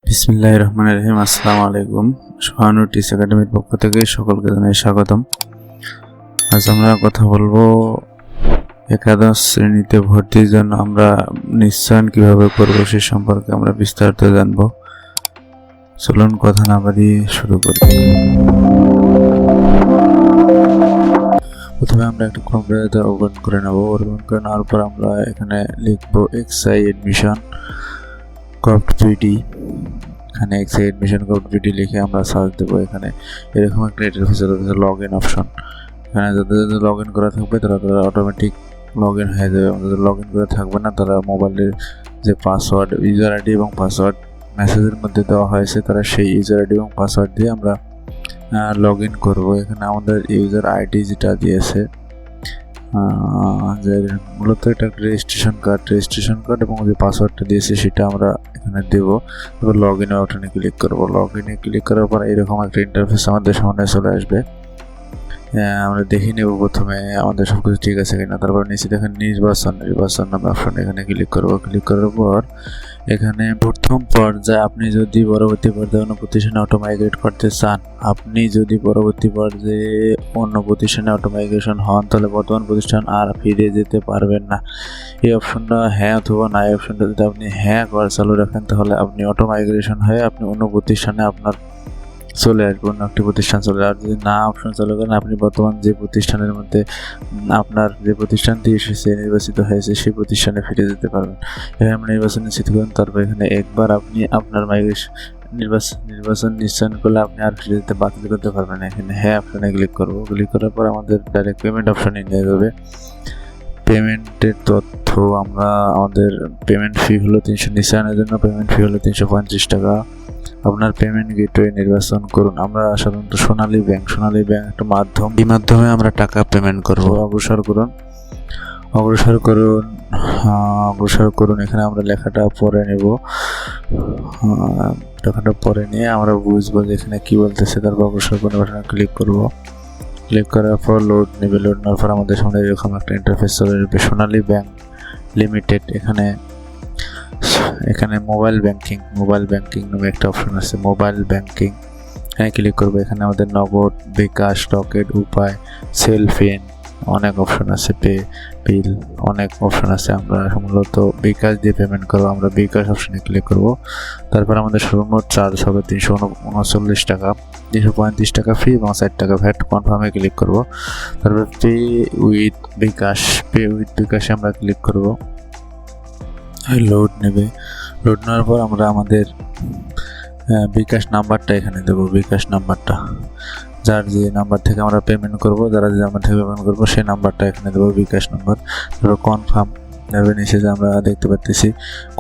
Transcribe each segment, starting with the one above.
বিসমিল্লাহির রহমানির রহিম। আসসালামু আলাইকুম। সোহানু টিস একাডেমির পক্ষ থেকে সকলকে জানাই স্বাগতম। আজ আমরা কথা বলবো একাদশ শ্রেণীতে ভর্তির জন্য আমরা নিশ্চয়ন কিভাবে করবো সে সম্পর্কে আমরা বিস্তারিত জানবো। চলুন কথা না বাড়িয়ে শুরু করি। প্রথমে আমরা একটা ক্রোম ব্রাউজার ওপেন করে নেব। ওপেন করে নেওয়ার পর আমরা এখানে লিখবো এক্সআই এডমিশন কর্পড পিডি। এখানে এক্সআই এডমিশন কর্পড পিডি লিখে আমরা সার্চ দেবো। এখানে এরকম একটা ইন্টারফেস আছে, লগ ইন অপশন। এখানে যাদের লগ ইন করা থাকবে তারা অটোমেটিক লগ ইন হয়ে যাবে। যাদের লগ ইন করা থাকবে না তারা মোবাইলের যে পাসওয়ার্ড, ইউজার আইডি এবং পাসওয়ার্ড মেসেজের মধ্যে দেওয়া হয়েছে তারা সেই ইউজার আইডি এবং পাসওয়ার্ড দিয়ে আমরা লগ ইন করবো। এখানে আমাদের ইউজার আইডি যেটা দিয়েছে যে মূলত এটা একটা রেজিস্ট্রেশন কার্ড এবং যে পাসওয়ার্ডটা দিয়েছে সেটা আমরা এখানে দেবো। তারপর লগ ইন বাটনে ক্লিক করবো। লগ ইনে ক্লিক করার পর এরকম একটা ইন্টারফেস আমাদের সামনে চলে আসবে। আমরা দেখে নেব প্রথমে আমাদের সব কিছু ঠিক আছে কিনা। তারপর নিচে দেখেন নির্বাচন নামে অপশন, এখানে ক্লিক করবো। ক্লিক করার পর এখানে প্রথম পর্যায়ে আপনি যদি পরবর্তী পর্যায়ে অন্য প্রতিষ্ঠানে অটো মাইগ্রেট করতে চান, আপনি যদি পরবর্তী পর্যায়ে অন্য প্রতিষ্ঠানে অটো মাইগ্রেশন হন তাহলে বর্তমান প্রতিষ্ঠান আর ফিরে যেতে পারবেন না। এই অপশনটা হ্যাঁ অথবা না, এই অপশনটা যদি আপনি হ্যাঁ করে চালু রাখেন তাহলে আপনি অটো মাইগ্রেশন হয়ে আপনি অন্য প্রতিষ্ঠানে আপনার চলে আসবে, অন্য একটি প্রতিষ্ঠান চলে। আর যদি না অপশন চালু করেন আপনি বর্তমান যে প্রতিষ্ঠানের মধ্যে আপনার যে প্রতিষ্ঠানটি এসেছে নির্বাচিত হয়েছে সেই প্রতিষ্ঠানে ফিরে যেতে পারবেন। এখানে আমরা নির্বাচন নিশ্চিত করেন। তারপর এখানে একবার আপনি আপনার নির্বাচন নিশ্চয়ন করলে আপনি আর ফিরে যেতে বাতিল করতে পারবেন। এখানে হ্যাঁ অপশনে ক্লিক করবো। ক্লিক করার পর আমাদের ডাইরেক্ট পেমেন্ট অপশনে নিয়ে যাবে। পেমেন্টের তথ্য আমরা আমাদের পেমেন্ট ফি হলো 300, নিশ্চয়নের জন্য পেমেন্ট ফি হলো 350 টাকা। আপনার পেমেন্ট গেটওয়ে নির্বাচন করুন। আমরা সাধারণত সোনালী ব্যাংক একটা মাধ্যম, এই মাধ্যমে আমরা টাকা পেমেন্ট করব। অগ্রসর করুন। এখানে আমরা লেখাটা পরে নেব। লেখাটা পরে নিয়ে আমরা বুঝবো যে এখানে কি বলতেছে। তারপর অগ্রসর করুন বাটনে ক্লিক করব। ক্লিক করার পর লোড নেওয়ার পর আমাদের সামনে এরকম একটা ইন্টারফেস চলে আসবে। সোনালী ব্যাংক লিমিটেড। এখানে মোবাইল ব্যাংকিং নামে একটা অপশন আছে, মোবাইল ব্যাংকিং। এখানে ক্লিক করবো। এখানে আমাদের নগদ, বিকাশ, রকেট, উপায়, সেল, পেন অনেক অপশন আছে, পে বিল অনেক অপশন আছে। আমরা মূলত বিকাশ দিয়ে পেমেন্ট করবো। আমরা বিকাশ অপশনে ক্লিক করব। তারপর আমাদের সর্বমোট চার্জ হবে 339 টাকা, 335 টাকা ফি এবং 60 টাকা ভ্যাট। কনফার্মে ক্লিক করব। তারপর পে উইথ বিকাশে আমরা ক্লিক করব। লোড নেওয়ার পর আমরা আমাদের বিকাশ নাম্বারটা এখানে দেবো। বিকাশ নাম্বারটা যার যে নাম্বার থেকে আমরা পেমেন্ট করব, সেই নাম্বারটা এখানে দেবো, বিকাশ নাম্বার। তারপর কনফার্ম নিচে যে আমরা দেখতে পাচ্ছি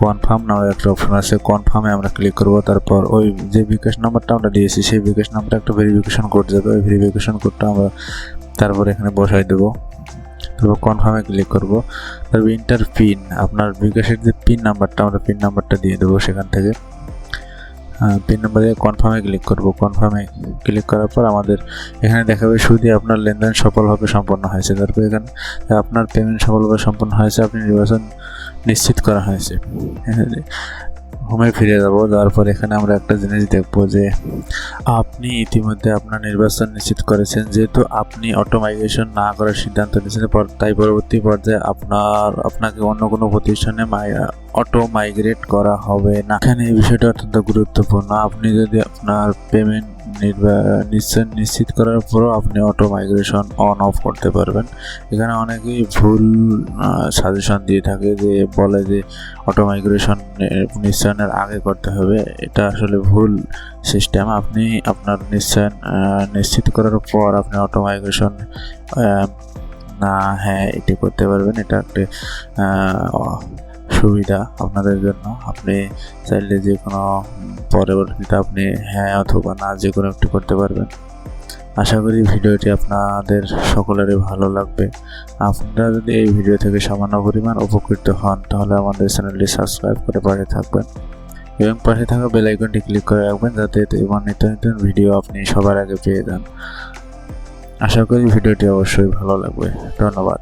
কনফার্ম নামে একটা অপশন আছে, কনফার্মে আমরা ক্লিক করব। তারপর ওই যে বিকাশ নাম্বারটা আমরা দিয়েছি সেই বিকাশ নাম্বারটা একটা ভেরিফিকেশন কোড যাবে, ওই ভেরিফিকেশন কোডটা আমরা তারপর এখানে বসাই দেবো। তারপর কনফার্মে ক্লিক করব। তারপর ইন্টার পিন, আপনার বিকাশের যে পিন নাম্বারটা আমরা পিন নাম্বারটা দিয়ে দেবো সেখান থেকে। পিন নাম্বারে কনফার্মে ক্লিক করব। কনফার্মে ক্লিক করার পর আমাদের এখানে দেখাবে শুধু আপনার লেনদেন সফলভাবে সম্পন্ন হয়েছে। তারপর এখানে আপনার পেমেন্ট সফলভাবে সম্পন্ন হয়েছে, আপনি নির্বাচন নিশ্চিত করা হয়েছে। হোমে ফিরে যাওয়ার পর এখানে আমরা একটা জিনিস দেখবো যে আপনি ইতিমধ্যে আপনার নির্বাচন নিশ্চিত করেছেন। যেহেতু আপনি অটো মাইগ্রেশন না করার সিদ্ধান্ত নিয়েছেন, তাই পরবর্তী পর্যায়ে আপনাকে অন্য কোনো প্রতিষ্ঠানে অটো মাইগ্রেট করা হবে না। এখানে এই বিষয়টা অত্যন্ত গুরুত্বপূর্ণ। আপনি যদি আপনার পেমেন্ট নিশ্চিত করার পরও আপনি অটো মাইগ্রেশন অন অফ করতে পারবেন। এখানে অনেকেই ভুল সাজেশন দিয়ে থাকে, যে বলে যে অটো মাইগ্রেশন নিশ্চয়নের আগে করতে হবে। এটা আসলে ভুল সিস্টেম। আপনি আপনার নিশ্চিত করার পর আপনি অটো মাইগ্রেশন এটি করতে পারবেন। এটা একটা সুবিধা আপনাদের জন্য। আপনি চাইলে যে কোনো পরবর্তীতে আপনি হ্যাঁ অথবা না যে কোনো একটি করতে পারবেন। আশা করি ভিডিওটি আপনাদের সকলেরই ভালো লাগবে। আপনারা যদি এই ভিডিও থেকে সামান্য পরিমাণ উপকৃত হন তাহলে আমাদের চ্যানেলটি সাবস্ক্রাইব করে পাশে থাকবেন এবং পাশে থাকা বেল আইকনটি ক্লিক করে রাখবেন যাতে নিত্য নতুন ভিডিও আপনি সবার আগে পেয়ে যান। আশা করি ভিডিওটি অবশ্যই ভালো লাগবে। ধন্যবাদ।